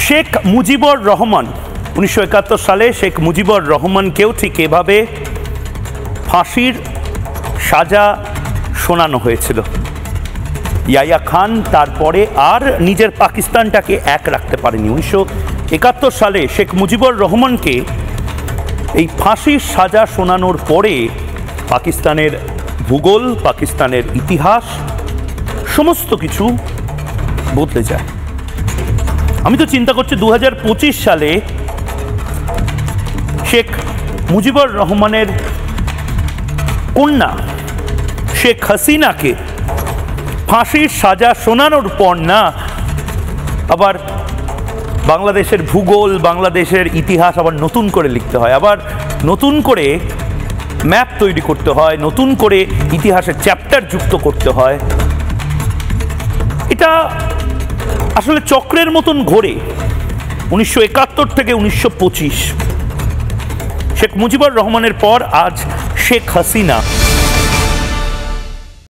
শেখ মুজিবুর রহমান 1971 সালে শেখ মুজিবুর রহমানকেও ঠিক এভাবে ফাঁসির সাজা শোনানো হয়েছিল। ইয়াহিয়া খান তারপরে আর নিজের পাকিস্তানটাকে এক রাখতে পারেনি। 1971 সালে শেখ মুজিবুর রহমানকে এই ফাঁসির সাজা শোনানোর পরে পাকিস্তানের ভূগোল, পাকিস্তানের ইতিহাস সমস্ত কিছু বদলে যায়। আমি তো চিন্তা করছি 2025 সালে শেখ মুজিবুর রহমানের কন্যা শেখ হাসিনাকে ফাঁসির সাজা শোনানোর পর না আবার বাংলাদেশের ভূগোল, বাংলাদেশের ইতিহাস আবার নতুন করে লিখতে হয়, আবার নতুন করে ম্যাপ তৈরি করতে হয়, নতুন করে ইতিহাসের চ্যাপ্টার যুক্ত করতে হয়। এটা আসলে চক্রের মতন ঘোরে। 1971 থেকে 1925 শেখ মুজিবুর রহমানের পর আজ শেখ হাসিনা